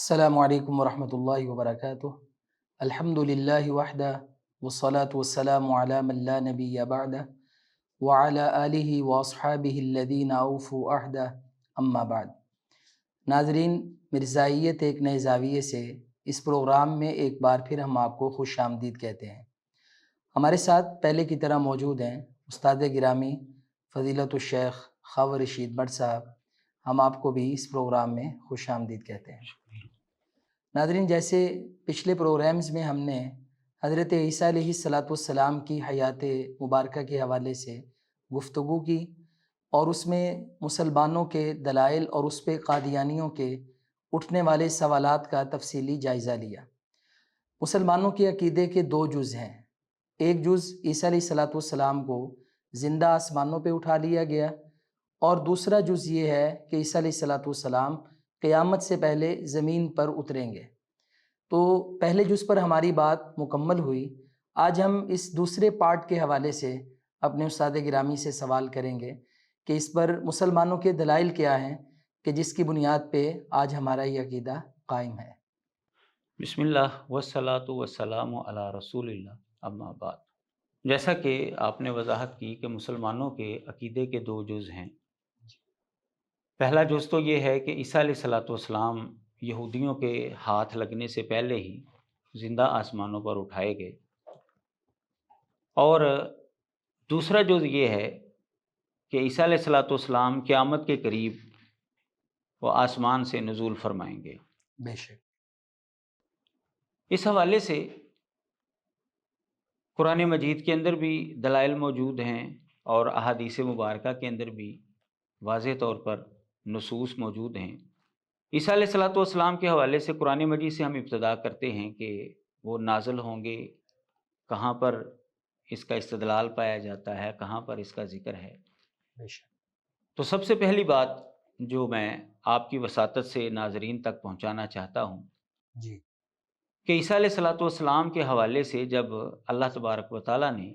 السلام علیکم ورحمۃ اللہ وبرکاتہ۔ الحمدللہ وحدہ والصلاة والسلام علی من لا نبی بعدہ وعلی آلہ واصحابہ الذین اوفوا عہدہ اما بعد۔ ناظرین، مرزائیت ایک نئے زاویے سے اس پروگرام میں ایک بار پھر ہم آپ کو خوش آمدید کہتے ہیں۔ ہمارے ساتھ پہلے کی طرح موجود ہیں استاد گرامی فضیلت الشیخ خواجہ رشید بٹ صاحب۔ ہم آپ کو بھی اس پروگرام میں خوش آمدید کہتے ہیں۔ ناظرین، جیسے پچھلے پروگرامز میں ہم نے حضرت عیسیٰ علیہ السلام کی حیات مبارکہ کے حوالے سے گفتگو کی اور اس میں مسلمانوں کے دلائل اور اس پہ قادیانیوں کے اٹھنے والے سوالات کا تفصیلی جائزہ لیا۔ مسلمانوں کے عقیدے کے دو جز ہیں۔ ایک جز عیسیٰ علیہ السلام کو زندہ آسمانوں پہ اٹھا لیا گیا، اور دوسرا جز یہ ہے کہ عیسیٰ علیہ السلام قیامت سے پہلے زمین پر اتریں گے۔ تو پہلے جز پر ہماری بات مکمل ہوئی۔ آج ہم اس دوسرے پارٹ کے حوالے سے اپنے استاد گرامی سے سوال کریں گے کہ اس پر مسلمانوں کے دلائل کیا ہیں کہ جس کی بنیاد پہ آج ہمارا یہ عقیدہ قائم ہے۔ بسم اللہ والصلاۃ والسلام علی رسول اللہ، اما بعد۔ جیسا کہ آپ نے وضاحت کی کہ مسلمانوں کے عقیدے کے دو جز ہیں۔ پہلا جز تو یہ ہے کہ عیسیٰ علیہ والسلام یہودیوں کے ہاتھ لگنے سے پہلے ہی زندہ آسمانوں پر اٹھائے گئے، اور دوسرا جز یہ ہے کہ عیسیٰ علیہ والسلام قیامت کے قریب وہ آسمان سے نزول فرمائیں گے۔ بے شک۔ اس حوالے سے قرآن مجید کے اندر بھی دلائل موجود ہیں، اور احادیث مبارکہ کے اندر بھی واضح طور پر نصوص موجود ہیں۔ عیسیٰ علیہ والسلام کے حوالے سے قرآن مجید سے ہم ابتدا کرتے ہیں کہ وہ نازل ہوں گے، کہاں پر اس کا استدلال پایا جاتا ہے، کہاں پر اس کا ذکر ہے۔ تو سب سے پہلی بات جو میں آپ کی وساطت سے ناظرین تک پہنچانا چاہتا ہوں جی، کہ عیسیٰ علیہ والسلام کے حوالے سے جب اللہ تبارک و تعالیٰ نے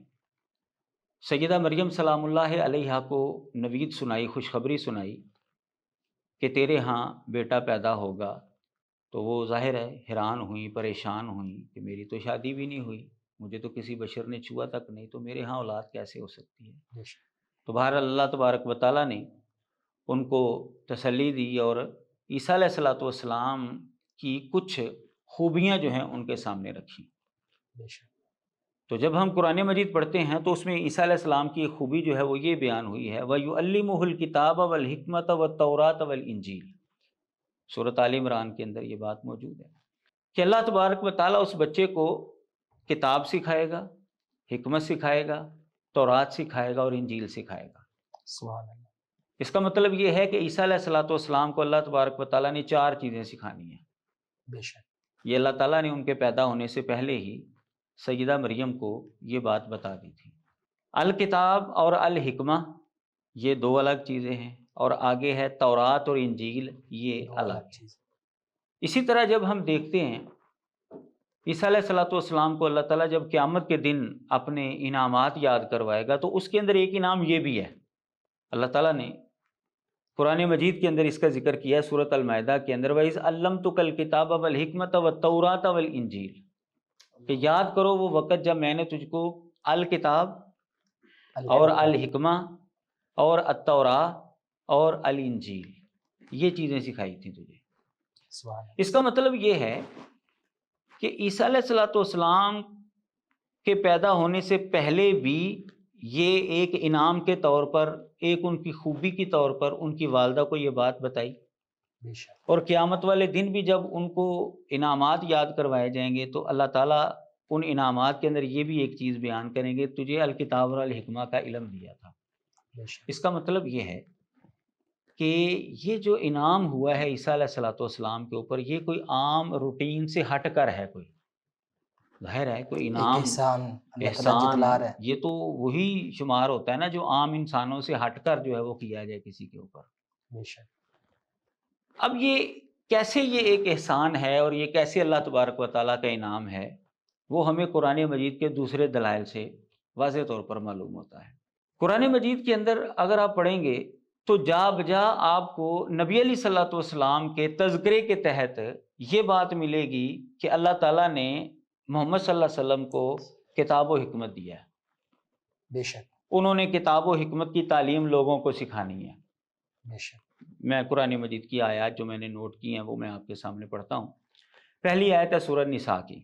سیدہ مریم سلام اللہ علیہا کو نوید سنائی، خوشخبری سنائی کہ تیرے ہاں بیٹا پیدا ہوگا، تو وہ ظاہر ہے حیران ہوئیں، پریشان ہوئیں کہ میری تو شادی بھی نہیں ہوئی، مجھے تو کسی بشر نے چھوا تک نہیں، تو میرے ہاں اولاد کیسے ہو سکتی ہے۔ تو بہرحال اللہ تبارک و تعالیٰ نے ان کو تسلی دی اور عیسیٰ علیہ والسلام کی کچھ خوبیاں جو ہیں ان کے سامنے رکھیں۔ تو جب ہم قرآن مجید پڑھتے ہیں تو اس میں عیسیٰ علیہ السلام کی ایک خوبی جو ہے وہ یہ بیان ہوئی ہے، وَيُعَلِّمُهُ الْكِتَابَ وَالْحِكْمَةَ وَالتَّوْرَاةَ وَالْإِنجِيلَ۔ سورۃ آل عمران کے اندر یہ بات موجود ہے کہ اللہ تبارک و تعالیٰ اس بچے کو کتاب سکھائے گا، حکمت سکھائے گا، تورات سکھائے گا اور انجیل سکھائے گا۔ سبحان اللہ۔ اس کا مطلب یہ ہے کہ عیسیٰ علیہ السلام کو اللہ تبارک و تعالیٰ نے چار چیزیں سکھانی ہیں۔ بے شک۔ یہ اللہ تعالیٰ نے ان کے پیدا ہونے سے پہلے ہی سیدہ مریم کو یہ بات بتا دی تھی۔ الکتاب اور الحکمہ یہ دو الگ چیزیں ہیں، اور آگے ہے تورات اور انجیل، یہ الگ چیز۔ اسی طرح جب ہم دیکھتے ہیں عیسیٰ علیہ والسلام کو اللہ تعالیٰ جب قیامت کے دن اپنے انعامات یاد کروائے گا تو اس کے اندر ایک انعام یہ بھی ہے۔ اللہ تعالیٰ نے قرآن مجید کے اندر اس کا ذکر کیا ہے سورۃ المائدہ کے اندر، وَإِذْ عَلَّمْتُكَ الْكِتَابَ وَالْحِكْمَةَ وَالتَّوْرَاةَ وَالْإِنجِيلَ، کہ یاد کرو وہ وقت جب میں نے تجھ کو الکتاب اور الحکمہ اور التوراۃ اور الانجیل یہ چیزیں سکھائی تھیں تجھے۔ اس کا مطلب یہ ہے کہ عیسیٰ علیہ والسلام کے پیدا ہونے سے پہلے بھی یہ ایک انعام کے طور پر، ایک ان کی خوبی کی طور پر ان کی والدہ کو یہ بات بتائی، اور قیامت والے دن بھی جب ان کو انعامات یاد کروائے جائیں گے تو اللہ تعالیٰ ان انعامات کے اندر یہ بھی ایک چیز بیان کریں گے، تجھے الکتاب اور الحکمہ کا علم دیا تھا۔ اس کا مطلب یہ ہے کہ یہ جو انعام ہوا ہے عیسیٰ علیہ والسلام کے اوپر، یہ کوئی عام روٹین سے ہٹ کر ہے، کوئی ظاہر ہے کوئی انعام، احسان، یہ تو وہی شمار ہوتا ہے نا جو عام انسانوں سے ہٹ کر جو ہے وہ کیا جائے کسی کے اوپر۔ اب یہ کیسے یہ ایک احسان ہے اور یہ کیسے اللہ تبارک و تعالیٰ کا انعام ہے، وہ ہمیں قرآن مجید کے دوسرے دلائل سے واضح طور پر معلوم ہوتا ہے۔ قرآن مجید کے اندر اگر آپ پڑھیں گے تو جا بجا آپ کو نبی علیہ الصلوۃ والسلام کے تذکرے کے تحت یہ بات ملے گی کہ اللہ تعالیٰ نے محمد صلی اللہ علیہ وسلم کو کتاب و حکمت دیا ہے، بے شک انہوں نے کتاب و حکمت کی تعلیم لوگوں کو سکھانی ہے۔ بے شک میں قرآن مجید کی آیات جو میں نے نوٹ کی ہیں وہ میں آپ کے سامنے پڑھتا ہوں۔ پہلی آیت ہے سورہ نساء کی،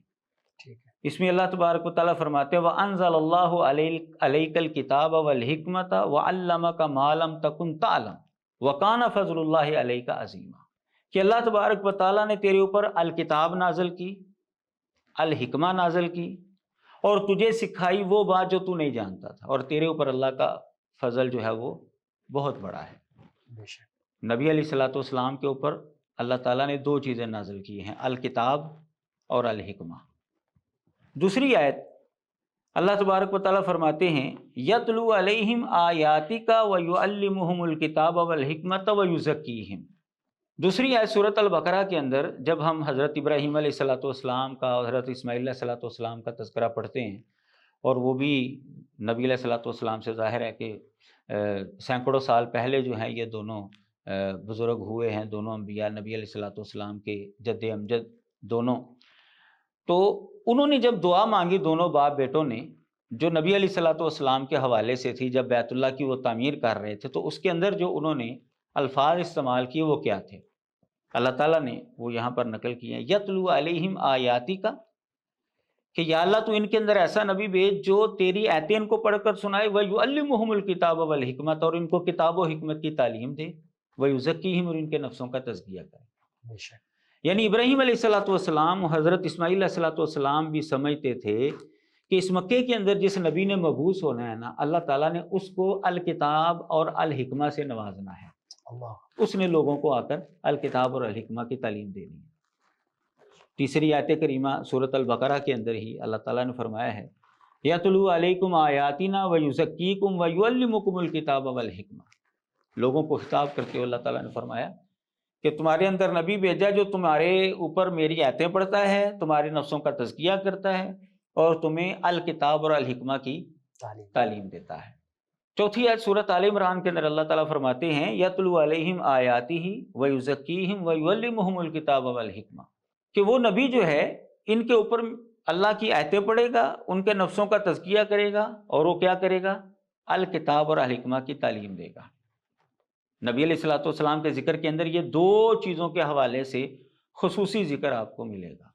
ٹھیک ہے۔ اس میں اللہ تبارک و تعالیٰ فرماتے ہیں وَأَنزَلَ اللَّهُ عَلَيْكَ الْكِتَابَ وَالْحِكْمَةَ وَعَلَّمَكَ مَا لَمْ تَكُنْ تَعْلَمْ وَكَانَ فَضْلُ اللَّهِ عَلَيْكَ عَظِيمًا، کہ اللہ تبارک و تعالیٰ نے تیرے اوپر الکتاب نازل کی، الحکمہ نازل کی، اور تجھے سکھائی وہ بات جو تو نہیں جانتا تھا، اور تیرے اوپر اللہ کا فضل جو ہے وہ بہت بڑا ہے۔ بے شک نبی علیہ الصلوۃ والسلام کے اوپر اللہ تعالیٰ نے دو چیزیں نازل کی ہیں، الکتاب اور الحکمہ۔ دوسری آیت اللہ تبارک و تعالیٰ فرماتے ہیں یتلو علیہم آیاتک ویعلمہم الکتاب والحکمۃ ویزکیہم۔ دوسری آیت سورۃ البقرہ کے اندر جب ہم حضرت ابراہیم علیہ الصلوۃ والسلام کا اور حضرت اسماعیل علیہ الصلوۃ والسلام کا تذکرہ پڑھتے ہیں، اور وہ بھی نبی علیہ الصلوۃ والسلام سے ظاہر ہے کہ سینکڑوں سال پہلے جو ہیں یہ دونوں بزرگ ہوئے ہیں، دونوں انبیاء نبی علیہ الصلوۃ والسلام کے جد امجد دونوں۔ تو انہوں نے جب دعا مانگی دونوں باپ بیٹوں نے، جو نبی علیہ الصلوۃ والسلام کے حوالے سے تھی، جب بیت اللہ کی وہ تعمیر کر رہے تھے، تو اس کے اندر جو انہوں نے الفاظ استعمال کیے وہ کیا تھے؟ اللہ تعالیٰ نے وہ یہاں پر نقل کیے ہیں یتلو علیہم آیاتی کا، کہ یا اللہ تو ان کے اندر ایسا نبی بھیج جو تیری آیتیں ان کو پڑھ کر سنائے، وَيُعَلِّمُهُمُ الْكِتَابَ وَالْحِكْمَةَ، اور ان کو کتاب و حکمت کی تعلیم دے، وَيُزَكِّيهِمْ، اور ان کے نفسوں کا تزکیہ کرے۔ بے شک یعنی ابراہیم علیہ الصلوۃ والسلام، حضرت اسماعیل علیہ الصلوۃ والسلام بھی سمجھتے تھے کہ اس مکے کے اندر جس نبی نے مبعوث ہونا ہے نا، اللہ تعالیٰ نے اس کو الکتاب اور الحکمہ سے نوازنا ہے، اللہ اس نے لوگوں کو آ کر الکتاب اور الحکمہ کی تعلیم دینی ہے۔ تیسری آیت کریمہ سورۃ البقرہ کے اندر ہی اللہ تعالیٰ نے فرمایا ہے یتلو علیکم آیاتنا ویزکیکم ویعلمکم الکتاب والحکمہ، لوگوں کو خطاب کرتے ہوئے اللہ تعالیٰ نے فرمایا کہ تمہارے اندر نبی بھیجا جو تمہارے اوپر میری آیتیں پڑھتا ہے، تمہارے نفسوں کا تزکیہ کرتا ہے، اور تمہیں الکتاب اور الحکمہ کی تعلیم دیتا ہے۔ چوتھی آیت سورۃ آل عمران کے اندر اللہ تعالیٰ فرماتے ہیں یتلو علیہم آیاتہ ویزکیہم ویعلمہم الکتاب والحکمہ، کہ وہ نبی جو ہے ان کے اوپر اللہ کی آیتیں پڑھے گا، ان کے نفسوں کا تزکیہ کرے گا، اور وہ کیا کرے گا؟ الکتاب اور الحکمہ کی تعلیم دے گا۔ نبی علیہ الصلوۃ والسلام کے ذکر کے اندر یہ دو چیزوں کے حوالے سے خصوصی ذکر آپ کو ملے گا،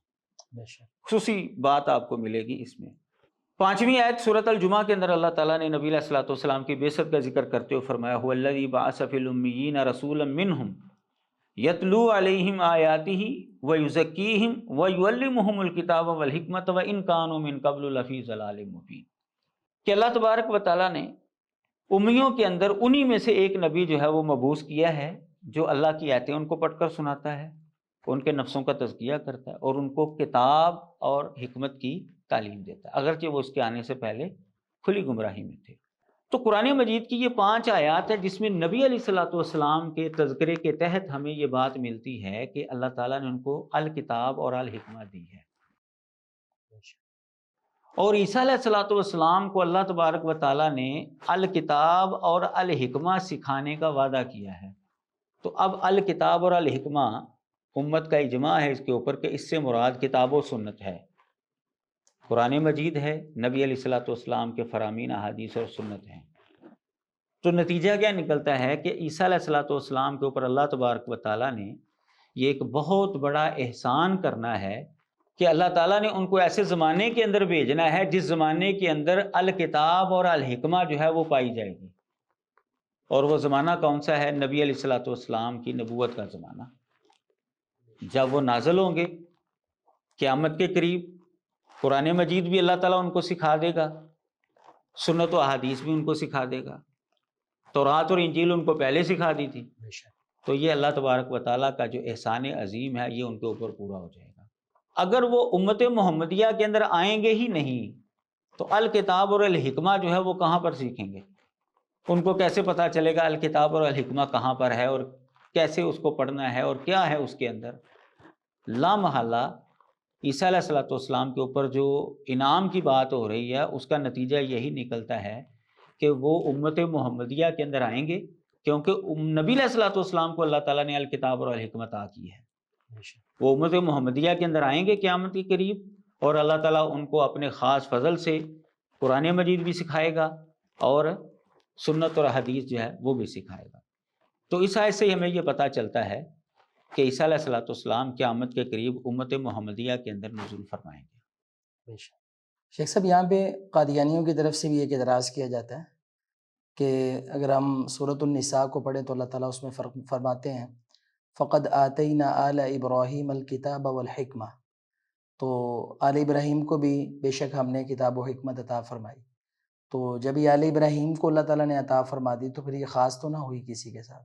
بے شک خصوصی بات آپ کو ملے گی اس میں۔ پانچویں آیت سورۃ الجمعہ کے اندر اللہ تعالیٰ نے نبی علیہ الصلوۃ والسلام کی بعثت کا ذکر کرتے ہوئے فرمایا هو الذی بعث فی الامیین رسولا منہم یتلو علیہم آیاتہ ویزکیہم ویعلمہم الکتاب والحکمۃ وان کانوا من قبل لفی ضلال مبین، کہ اللہ تبارک و تعالیٰ نے امیوں کے اندر انہی میں سے ایک نبی جو ہے وہ مبعوث کیا ہے، جو اللہ کی آیتیں ان کو پڑھ کر سناتا ہے، ان کے نفسوں کا تزکیہ کرتا ہے، اور ان کو کتاب اور حکمت کی تعلیم دیتا ہے، اگرچہ وہ اس کے آنے سے پہلے کھلی گمراہی میں تھے۔ تو قرآن مجید کی یہ 5 آیات ہے جس میں نبی علیہ الصلوۃ والسلام کے تذکرے کے تحت ہمیں یہ بات ملتی ہے کہ اللہ تعالیٰ نے ان کو الکتاب اور الحکمہ دی ہے، اور عیسیٰ علیہ الصلوۃ والسلام کو اللہ تبارک و تعالیٰ نے الکتاب اور الحکمہ سکھانے کا وعدہ کیا ہے۔ تو اب الکتاب اور الحکمہ امت کا اجماع ہے اس کے اوپر کہ اس سے مراد کتاب و سنت ہے، قرآن مجید ہے، نبی علیہ الصلوۃ والسلام کے فرامین احادیث اور سنت ہیں۔ تو نتیجہ کیا نکلتا ہے کہ عیسیٰ علیہ الصلوۃ والسلام کے اوپر اللہ تبارک و تعالیٰ نے یہ ایک بہت بڑا احسان کرنا ہے کہ اللہ تعالیٰ نے ان کو ایسے زمانے کے اندر بھیجنا ہے جس زمانے کے اندر الکتاب اور الحکمہ جو ہے وہ پائی جائے گی، اور وہ زمانہ کون سا ہے؟ نبی علیہ الصلوۃ والسلام کی نبوت کا زمانہ، جب وہ نازل ہوں گے قیامت کے قریب۔ قرآن مجید بھی اللہ تعالیٰ ان کو سکھا دے گا، سنت و احادیث بھی ان کو سکھا دے گا، تورات اور انجیل ان کو پہلے سکھا دی تھی۔ تو یہ اللہ تبارک و تعالیٰ کا جو احسان عظیم ہے یہ ان کے اوپر پورا ہو جائے گا۔ اگر وہ امت محمدیہ کے اندر آئیں گے ہی نہیں تو الکتاب اور الحکمہ جو ہے وہ کہاں پر سیکھیں گے؟ ان کو کیسے پتہ چلے گا الکتاب اور الحکمہ کہاں پر ہے اور کیسے اس کو پڑھنا ہے اور کیا ہے اس کے اندر؟ لا محالہ عیسیٰ علیہ الصلوۃ والسلام کے اوپر جو انعام کی بات ہو رہی ہے اس کا نتیجہ یہی نکلتا ہے کہ وہ امت محمدیہ کے اندر آئیں گے، کیونکہ نبی علیہ الصلوۃ والسلام کو اللہ تعالیٰ نے الکتاب اور الحکمت عطا کی ہے۔ وہ امت محمدیہ کے اندر آئیں گے قیامت کے قریب، اور اللہ تعالیٰ ان کو اپنے خاص فضل سے قرآن مجید بھی سکھائے گا اور سنت اور حدیث جو ہے وہ بھی سکھائے گا۔ تو اس آیت سے ہمیں یہ پتہ چلتا ہے کہ عیسیٰ علیہ الصلوۃ والسلام قیامت کے قریب امت محمدیہ کے اندر نزول فرمائیں گے۔ شیخ صاحب، یہاں پہ قادیانیوں کی طرف سے بھی ایک اعتراض کیا جاتا ہے کہ اگر ہم سورۃ النساء کو پڑھیں تو اللہ تعالیٰ اس میں فرماتے ہیں فقد آتینا آل ابراہیم الکتاب والحکمہ، تو آل ابراہیم کو بھی بے شک ہم نے کتاب و حکمت عطا فرمائی۔ تو جب یہ آل ابراہیم کو اللہ تعالیٰ نے عطا فرما دی تو پھر یہ خاص تو نہ ہوئی کسی کے ساتھ؟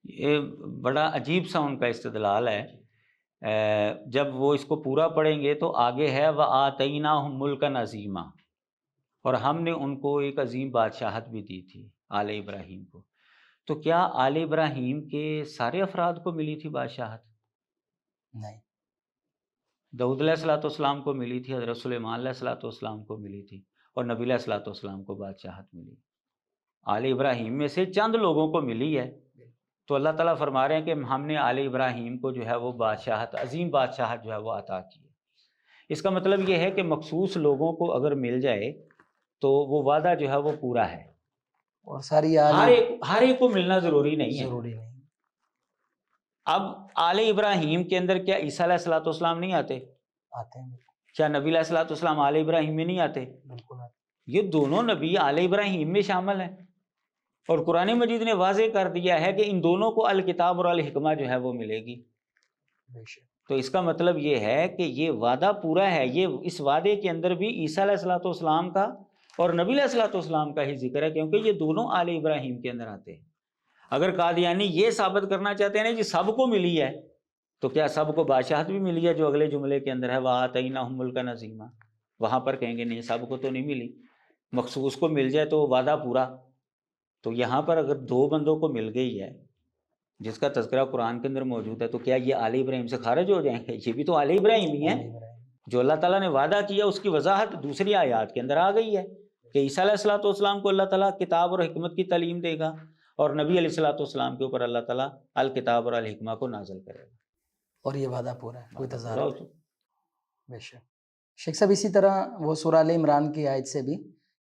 یہ بڑا عجیب سا ان کا استدلال ہے۔ جب وہ اس کو پورا پڑھیں گے تو آگے ہے وَآتَيْنَاهُمْ مُلْكًا عَظِيمًا، اور ہم نے ان کو ایک عظیم بادشاہت بھی دی تھی آل ابراہیم کو۔ تو کیا آل ابراہیم کے سارے افراد کو ملی تھی بادشاہت؟ نہیں۔ داؤد علیہ الصلوۃ والسلام کو ملی تھی، حضرت سلیمان علیہ الصلوۃ والسلام کو ملی تھی، اور نبی علیہ الصلوۃ والسلام کو بادشاہت ملی۔ آل ابراہیم میں سے چند لوگوں کو ملی ہے، تو اللہ تعالیٰ فرما رہے ہیں کہ ہم نے آل ابراہیم کو جو ہے وہ بادشاہت، عظیم بادشاہت جو ہے وہ عطا کی ہے۔ اس کا مطلب یہ ہے کہ مخصوص لوگوں کو اگر مل جائے تو وہ وعدہ جو ہے وہ پورا ہے، اور ساری ہر ایک کو ملنا ضروری نہیں ہے۔ ضروری نہیں۔ اب آل ابراہیم کے اندر کیا عیسیٰ علیہ الصلوۃ والسلام نہیں آتے؟ آتے ہیں، کیا نبی علیہ الصلوۃ والسلام آل ابراہیم میں نہیں آتے؟ بالکل آتے۔ یہ دونوں نبی آل ابراہیم میں شامل ہیں، اور قرآن مجید نے واضح کر دیا ہے کہ ان دونوں کو الکتاب اور الحکمہ جو ہے وہ ملے گی۔ تو اس کا مطلب یہ ہے کہ یہ وعدہ پورا ہے۔ یہ اس وعدے کے اندر بھی عیسیٰ علیہ الصلوۃ والسلام کا اور نبی علیہ الصلوۃ والسلام کا ہی ذکر ہے، کیونکہ یہ دونوں آل ابراہیم کے اندر آتے ہیں۔ اگر قادیانی یہ ثابت کرنا چاہتے ہیں کہ سب کو ملی ہے، تو کیا سب کو بادشاہت بھی ملی ہے جو اگلے جملے کے اندر ہے وَآتَيْنَاهُمْ مُلْكًا عَظِيمًا؟ وہاں پر کہیں گے نہیں، سب کو تو نہیں ملی، مخصوص کو مل جائے تو وعدہ پورا۔ تو یہاں پر اگر دو بندوں کو مل گئی ہے جس کا تذکرہ قرآن کے اندر موجود ہے، تو کیا یہ آل ابراہیم سے خارج ہو جائیں گے؟ یہ بھی تو آل ابراہیم ہی ہیں۔ جو اللہ تعالیٰ نے وعدہ کیا اس کی وضاحت دوسری آیات کے اندر آ گئی ہے کہ عیسیٰ علیہ الصلوۃ والسلام کو اللہ تعالیٰ کتاب اور حکمت کی تعلیم دے گا، اور نبی علیہ الصلوۃ والسلام کے اوپر اللہ تعالیٰ الکتاب اور الحکمہ کو نازل کرے گا، اور یہ وعدہ پورا ہے، کوئی تضاد پورا نہیں۔ بے شک۔ شیخ صاحب، اسی طرح وہ سورہ آل عمران کی آیت سے بھی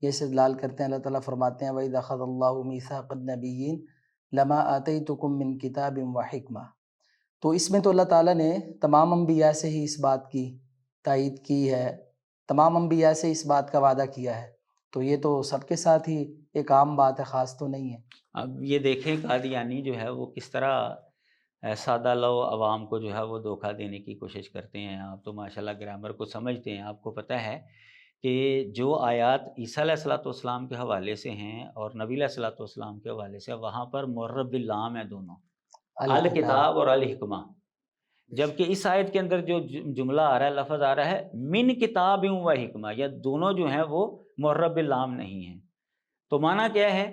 یہ استدلال کرتے ہیں۔ اللہ تعالیٰ فرماتے ہیں وَإِذْ أَخَذَ اللَّهُ مِيثَاقَ النَّبِيِّينَ لَمَا آتَيْتُكُم مِّن كِتَابٍ وَحِكْمَةٍ، تو اس میں تو اللہ تعالیٰ نے تمام انبیاء سے ہی اس بات کی تائید کی ہے، تمام انبیاء سے اس بات کا وعدہ کیا ہے، تو یہ تو سب کے ساتھ ہی ایک عام بات ہے، خاص تو نہیں ہے۔ اب یہ دیکھیں قادیانی جو ہے وہ کس طرح سادہ لو عوام کو جو ہے وہ دھوکہ دینے کی کوشش کرتے ہیں۔ آپ تو ماشاءاللہ گرامر کو سمجھتے ہیں، آپ کو پتہ ہے کہ جو آیات عیسیٰ علیہ الصلوۃ والسلام کے حوالے سے ہیں اور نبی علیہ الصلوۃ والسلام کے حوالے سے، وہاں پر معرب باللام ہے دونوں، الکتاب اور الحکمہ، جبکہ اس آیت کے اندر جو جملہ آ رہا ہے، لفظ آ رہا ہے من کتاب و حکمہ، یا دونوں جو ہیں وہ معرب باللام نہیں ہیں۔ تو معنی کیا ہے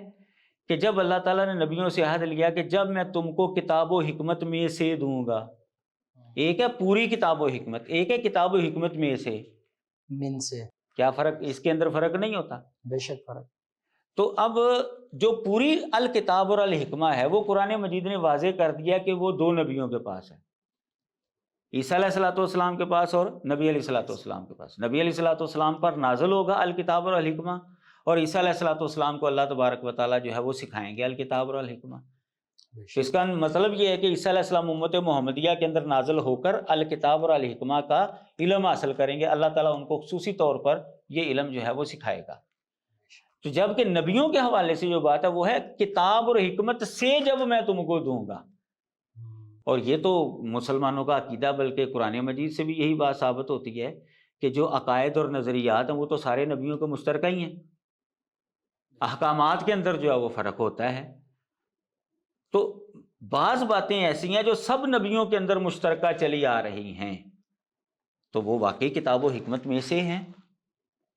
کہ جب اللہ تعالیٰ نے نبیوں سے عہد لیا کہ جب میں تم کو کتاب و حکمت میں سے دوں گا، ایک ہے پوری کتاب و حکمت، ایک ہے کتاب و حکمت میں سے، من سے کیا فرق؟ اس کے اندر فرق نہیں ہوتا؟ بے شک فرق۔ تو اب جو پوری الکتاب اور الحکمہ ہے وہ قرآن مجید نے واضح کر دیا کہ وہ دو نبیوں کے پاس ہے، عیسیٰ علیہ الصلوۃ والسلام کے پاس اور نبی علیہ الصلوۃ والسلام کے پاس۔ نبی علیہ الصلوۃ والسلام پر نازل ہوگا الکتاب اور الحکمہ، اور عیسیٰ علیہ الصلوۃ والسلام کو اللہ تبارک و تعالیٰ جو ہے وہ سکھائیں گے الکتاب اور الحکمہ۔ تو اس کا مطلب یہ ہے کہ عیسیٰ علیہ السلام امت محمدیہ کے اندر نازل ہو کر الکتاب اور الحکمہ کا علم حاصل کریں گے، اللہ تعالیٰ ان کو خصوصی طور پر یہ علم جو ہے وہ سکھائے گا۔ تو جب کہ نبیوں کے حوالے سے جو بات ہے وہ ہے کتاب اور حکمت سے جب میں تم کو دوں گا، اور یہ تو مسلمانوں کا عقیدہ، بلکہ قرآن مجید سے بھی یہی بات ثابت ہوتی ہے کہ جو عقائد اور نظریات ہیں وہ تو سارے نبیوں کے مشترکہ ہی ہیں، احکامات کے اندر جو ہے وہ فرق ہوتا ہے۔ تو بعض باتیں ایسی ہیں جو سب نبیوں کے اندر مشترکہ چلی آ رہی ہیں، تو وہ واقعی کتاب و حکمت میں سے ہیں،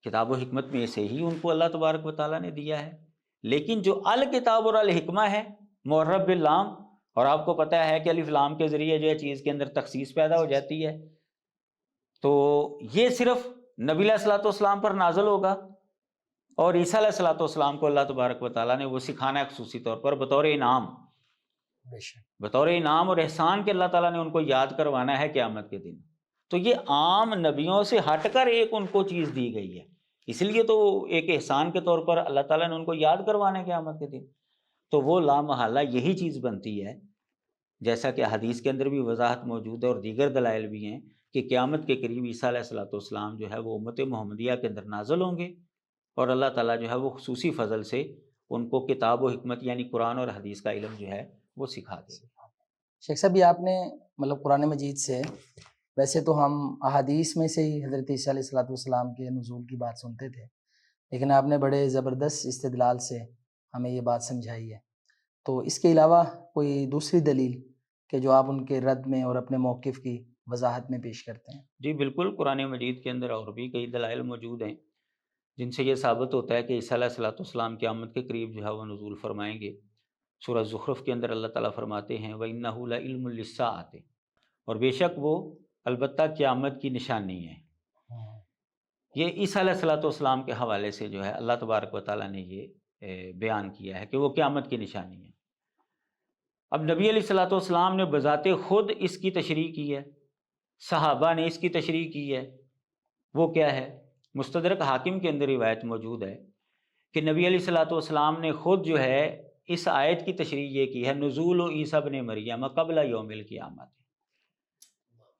کتاب و حکمت میں سے ہی ان کو اللہ تبارک و تعالیٰ نے دیا ہے۔ لیکن جو الکتاب اور الحکمہ ہے معرب باللام، اور آپ کو پتہ ہے کہ الف لام کے ذریعے جو ہے چیز کے اندر تخصیص پیدا ہو جاتی ہے، تو یہ صرف نبی علیہ الصلوۃ والسلام پر نازل ہوگا، اور عیسیٰ علیہ الصلوۃ والسلام کو اللہ تبارک و تعالیٰ نے وہ سکھانا ہے خصوصی طور پر بطور انعام، بطور انعام اور احسان کہ اللہ تعالیٰ نے ان کو یاد کروانا ہے قیامت کے دن. تو یہ عام نبیوں سے ہٹ کر ایک ان کو چیز دی گئی ہے، اس لیے تو ایک احسان کے طور پر اللہ تعالیٰ نے ان کو یاد کروانا ہے قیامت کے دن. تو وہ لامحالہ یہی چیز بنتی ہے، جیسا کہ حدیث کے اندر بھی وضاحت موجود ہے اور دیگر دلائل بھی ہیں کہ قیامت کے قریب عیسیٰ علیہ الصلوۃ والسلام جو ہے وہ امت محمدیہ کے اندر نازل ہوں گے، اور اللہ تعالیٰ جو ہے وہ خصوصی فضل سے ان کو کتاب و حکمت یعنی قرآن اور حدیث کا علم جو ہے وہ سکھا دے. شیخ صاحب یہ آپ نے مطلب قرآن مجید سے، ویسے تو ہم احادیث میں سے ہی حضرت عیسیٰ علیہ الصلوۃ والسلام کے نزول کی بات سنتے تھے، لیکن آپ نے بڑے زبردست استدلال سے ہمیں یہ بات سمجھائی ہے. تو اس کے علاوہ کوئی دوسری دلیل کہ جو آپ ان کے رد میں اور اپنے موقف کی وضاحت میں پیش کرتے ہیں؟ جی بالکل، قرآن مجید کے اندر اور بھی کئی دلائل موجود ہیں جن سے یہ ثابت ہوتا ہے کہ عیسیٰ علیہ الصلوۃ والسلام قیامت کے قریب جو ہے وہ نزول فرمائیں گے. سورہ زخرف کے اندر اللہ تعالیٰ فرماتے ہیں وَإِنَّهُ لَعِلْمٌ لِلسَّاعَةِ، اور بے شک وہ البتہ قیامت کی نشانی ہے. یہ عیسیٰ علیہ الصلوۃ والسلام کے حوالے سے جو ہے اللہ تبارک و تعالیٰ نے یہ بیان کیا ہے کہ وہ قیامت کی نشانی ہے. اب نبی علیہ الصلوۃ والسلام نے بذات خود اس کی تشریح کی ہے، صحابہ نے اس کی تشریح کی ہے. وہ کیا ہے؟ مستدرک حاکم کے اندر روایت موجود ہے کہ نبی علیہ الصلوۃ والسلام نے خود جو ہے اس آیت کی تشریح یہ کی ہے نزول عیسیٰ ابن مریم قبل یوم القیامت،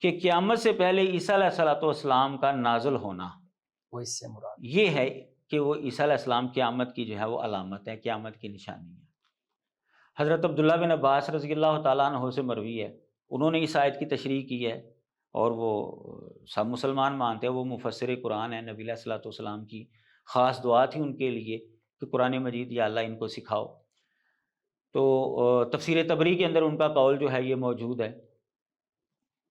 کہ قیامت سے پہلے عیسیٰ علیہ الصلوۃ والسلام کا نازل ہونا، وہ اس سے مراد یہ ہے کہ وہ عیسیٰ علیہ السلام قیامت کی جو ہے وہ علامت ہے، قیامت کی نشانی ہے. حضرت عبداللہ بن عباس رضی اللہ تعالیٰ عنہ سے مروی ہے، انہوں نے اس آیت کی تشریح کی ہے، اور وہ سب مسلمان مانتے ہیں وہ مفسر قرآن ہے. نبی علیہ الصلوۃ والسلام کی خاص دعا تھی ان کے لیے کہ قرآن مجید یا اللہ ان کو سکھاؤ. تو تفسیر تبری کے اندر ان کا قول جو ہے یہ موجود ہے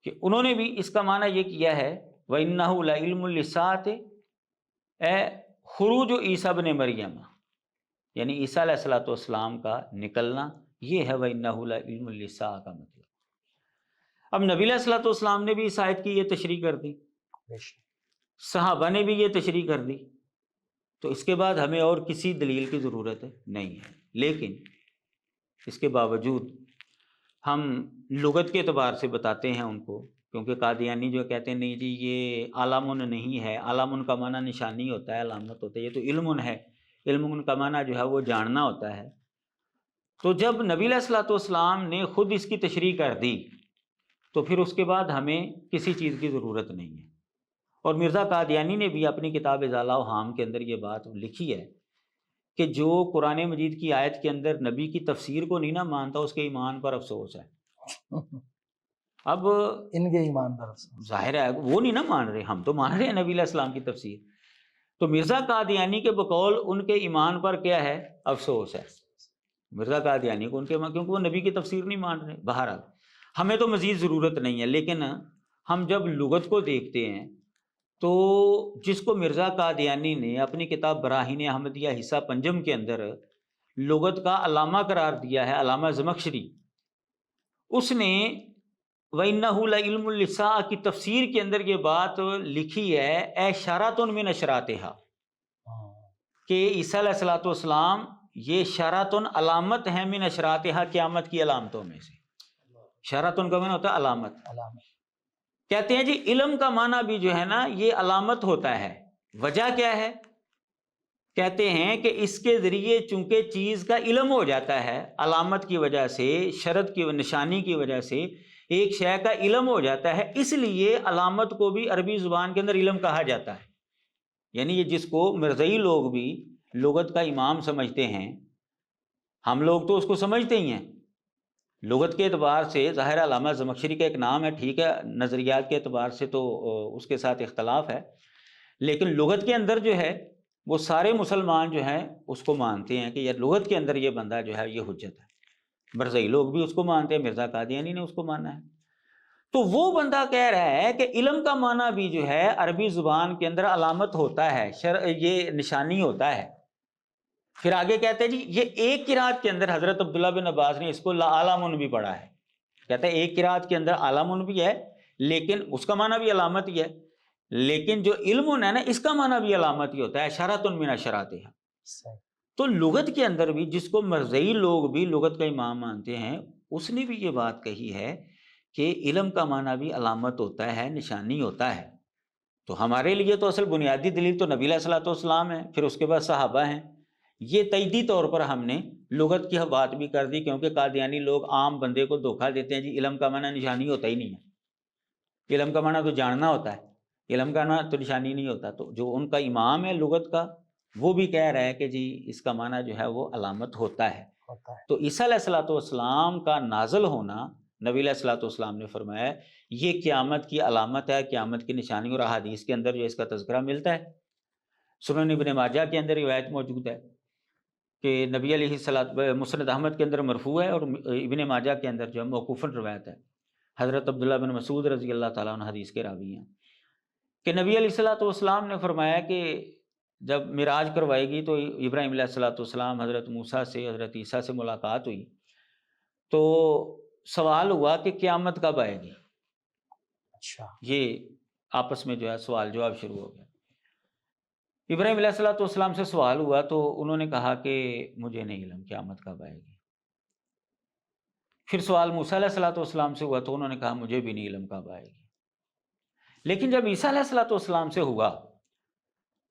کہ انہوں نے بھی اس کا معنی یہ کیا ہے وَإِنَّهُ لَعِلْمٌ لِلسَّاعَةِ، اے خروج عیسیٰ ابن مریم، یعنی عیسیٰ علیہ الصلوۃ والسلام کا نکلنا، یہ ہے وَإِنَّهُ لَعِلْمٌ لِلسَّاعَةِ کا مطلب. اب نبی علیہ الصلوۃ والسلام نے بھی اس آیت کی یہ تشریح کر دی، صحابہ نے بھی یہ تشریح کر دی، تو اس کے بعد ہمیں اور کسی دلیل کی ضرورت نہیں ہے. لیکن اس کے باوجود ہم لغت کے اعتبار سے بتاتے ہیں ان کو، کیونکہ قادیانی جو کہتے ہیں نہیں جی یہ علامن نہیں ہے، علامن کا معنی نشانی ہوتا ہے، علامت ہوتا ہے، یہ تو علمن ہے، علمن کا معنی جو ہے وہ جاننا ہوتا ہے. تو جب نبی علیہ الصلوۃ والسلام نے خود اس کی تشریح کر دی تو پھر اس کے بعد ہمیں کسی چیز کی ضرورت نہیں ہے. اور مرزا قادیانی نے بھی اپنی کتاب ازالہ اوہام کے اندر یہ بات لکھی ہے کہ جو قرآن مجید کی آیت کے اندر نبی کی تفسیر کو نہیں نہ مانتا اس کے ایمان پر افسوس ہے. اب ان کے ایمان پر افسوس، ظاہر ہے وہ نہیں نہ مان رہے، ہم تو مان رہے ہیں نبی علیہ السلام کی تفسیر. تو مرزا قادیانی کے بقول ان کے ایمان پر کیا ہے؟ افسوس ہے. مرزا قادیانی کو ان کے ایمان، کیونکہ وہ نبی کی تفسیر نہیں مان رہے. بہرحال ہمیں تو مزید ضرورت نہیں ہے، لیکن ہم جب لغت کو دیکھتے ہیں تو جس کو مرزا قادیانی نے اپنی کتاب براہین احمدیہ حصہ پنجم کے اندر لغت کا علامہ قرار دیا ہے، علامہ زمخشری، اس نے وَإِنَّهُ لَعِلْمٌ لِلسَّاعَةِ کی تفسیر کے اندر یہ بات لکھی ہے اِشَارَةٌ مِنْ اشراطها، کہ عیسیٰ علیہ الصلوۃ والسلام یہ اشارۃ علامت ہے من اشراطها، قیامت کی علامتوں میں سے. اشارۃ کا معنی ہوتا ہے علامت. کہتے ہیں جی علم کا معنی بھی جو ہے نا یہ علامت ہوتا ہے. وجہ کیا ہے؟ کہتے ہیں کہ اس کے ذریعے چونکہ چیز کا علم ہو جاتا ہے، علامت کی وجہ سے، شرط کی نشانی کی وجہ سے ایک شے کا علم ہو جاتا ہے، اس لیے علامت کو بھی عربی زبان کے اندر علم کہا جاتا ہے. یعنی یہ جس کو مرزئی لوگ بھی لغت کا امام سمجھتے ہیں، ہم لوگ تو اس کو سمجھتے ہی ہیں لغت کے اعتبار سے. ظاہر علامہ زمخشری کا ایک نام ہے، ٹھیک ہے، نظریات کے اعتبار سے تو اس کے ساتھ اختلاف ہے، لیکن لغت کے اندر جو ہے وہ سارے مسلمان جو ہیں اس کو مانتے ہیں کہ یہ لغت کے اندر یہ بندہ جو ہے یہ حجت ہے. مرزئی لوگ بھی اس کو مانتے ہیں، مرزا قادیانی نے اس کو مانا ہے. تو وہ بندہ کہہ رہا ہے کہ علم کا معنی بھی جو ہے عربی زبان کے اندر علامت ہوتا ہے، یہ نشانی ہوتا ہے. پھر آگے کہتے ہیں جی یہ ایک قرات کے اندر حضرت عبداللہ بن عباس نے اس کو لعلمن بھی پڑھا ہے. کہتا ہے ایک قرات کے اندر علمن بھی ہے لیکن اس کا معنی بھی علامت ہی ہے، لیکن جو علم ہے نا اس کا معنی بھی علامت ہی ہوتا ہے، اشارۃ من اشراطها. تو لغت کے اندر بھی جس کو مرزئی لوگ بھی لغت کا امام مانتے ہیں اس نے بھی یہ بات کہی ہے کہ علم کا معنی بھی علامت ہوتا ہے، نشانی ہوتا ہے۔ تو ہمارے لیے تو اصل بنیادی دلیل تو نبی علیہ الصلوۃ والسلام ہے، پھر اس کے بعد صحابہ ہیں۔ یہ تئیدی طور پر ہم نے لغت کی بات بھی کر دی، کیونکہ قادیانی لوگ عام بندے کو دھوکہ دیتے ہیں، جی علم کا معنی نشانی ہوتا ہی نہیں ہے، علم کا معنی تو جاننا ہوتا ہے، علم کا معنی تو نشانی نہیں ہوتا۔ تو جو ان کا امام ہے لغت کا، وہ بھی کہہ رہا ہے کہ جی اس کا معنی جو ہے وہ علامت ہوتا ہے۔ تو عیسیٰ علیہ الصلوۃ والسلام کا نازل ہونا، نبی علیہ الصلوۃ والسلام نے فرمایا یہ قیامت کی علامت ہے، قیامت کی نشانی، اور احادیث کے اندر جو اس کا تذکرہ ملتا ہے۔ سنن ابن ماجہ کے اندر روایت موجود ہے کہ نبی علیہ الصلوۃ، مسند احمد کے اندر مرفوع ہے، اور ابن ماجہ کے اندر جو ہے موقوفاً روایت ہے، حضرت عبداللہ بن مسعود رضی اللہ تعالیٰ عنہ حدیث کے راوی ہیں، کہ نبی علیہ الصلوۃ والسلام نے فرمایا کہ جب معراج کروائی گئی تو ابراہیم علیہ الصلوۃ والسلام، حضرت موسیٰ سے، حضرت عیسیٰ سے ملاقات ہوئی، تو سوال ہوا کہ قیامت کب آئے گی۔ اچھا، یہ آپس میں جو ہے سوال جواب شروع ہو گیا۔ ابراہیم علیہ الصلوۃ والسلام سے سوال ہوا تو انہوں نے کہا کہ مجھے نہیں علم قیامت کب آئے گی۔ پھر سوال موسیٰ علیہ الصلوۃ والسلام سے ہوا تو انہوں نے کہا مجھے بھی نہیں علم کب آئے گی۔ لیکن جب عیسیٰ علیہ الصلوۃ والسلام سے ہوا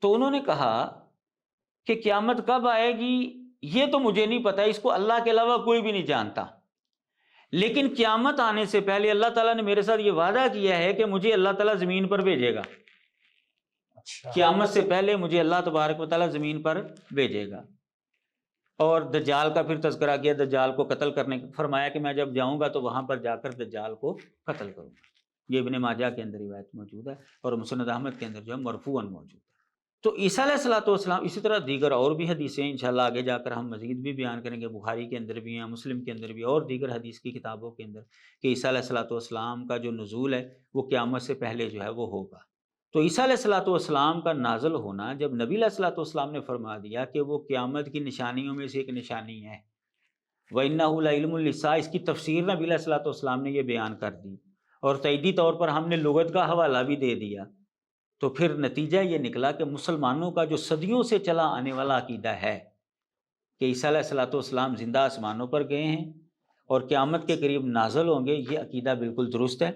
تو انہوں نے کہا کہ قیامت کب آئے گی یہ تو مجھے نہیں پتا، اس کو اللہ کے علاوہ کوئی بھی نہیں جانتا، لیکن قیامت آنے سے پہلے اللہ تعالیٰ نے میرے ساتھ یہ وعدہ کیا ہے کہ مجھے اللہ تعالیٰ زمین پر بھیجے گا۔ اچھا، قیامت سے پہلے مجھے اللہ تبارک و تعالیٰ زمین پر بھیجے گا۔ اور دجال کا پھر تذکرہ کیا، دجال کو قتل کرنے کا، فرمایا کہ میں جب جاؤں گا تو وہاں پر جا کر دجال کو قتل کروں گا۔ یہ ابن ماجہ کے اندر روایت موجود ہے، اور مسند احمد کے اندر جو ہے مرفوعاً موجود ہے۔ تو عیسیٰ علیہ الصلوۃ والسلام، اسی طرح دیگر اور بھی حدیثیں انشاءاللہ آگے جا کر ہم مزید بھی بیان کریں گے، بخاری کے اندر بھی ہیں، مسلم کے اندر بھی، اور دیگر حدیث کی کتابوں کے اندر، کہ عیسیٰ علیہ الصلوۃ والسلام کا جو نزول ہے وہ قیامت سے پہلے جو ہے وہ ہوگا۔ تو عیسیٰ علیہ الصلوۃ والسلام کا نازل ہونا، جب نبی علیہ الصلوۃ والسلام نے فرما دیا کہ وہ قیامت کی نشانیوں میں سے ایک نشانی ہے، وَإِنَّهُ لَعِلْمٌ لِلسَّاعَةِ، اس کی تفسیر نبی علیہ الصلوۃ والسلام نے یہ بیان کر دی، اور تائیدی طور پر ہم نے لغت کا حوالہ بھی دے دیا، تو پھر نتیجہ یہ نکلا کہ مسلمانوں کا جو صدیوں سے چلا آنے والا عقیدہ ہے کہ عیسیٰ علیہ الصلوۃ والسلام زندہ آسمانوں پر گئے ہیں اور قیامت کے قریب نازل ہوں گے، یہ عقیدہ بالکل درست ہے،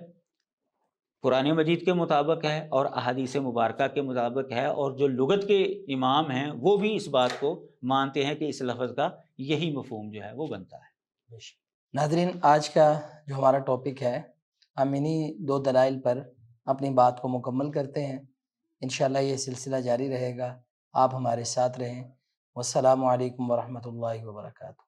قرآن مجید کے مطابق ہے اور احادیث مبارکہ کے مطابق ہے، اور جو لغت کے امام ہیں وہ بھی اس بات کو مانتے ہیں کہ اس لفظ کا یہی مفہوم جو ہے وہ بنتا ہے۔ ناظرین، آج کا جو ہمارا ٹاپک ہے، ہم انہی دو دلائل پر اپنی بات کو مکمل کرتے ہیں۔ انشاءاللہ یہ سلسلہ جاری رہے گا، آپ ہمارے ساتھ رہیں۔ والسلام علیکم ورحمۃ اللہ وبرکاتہ۔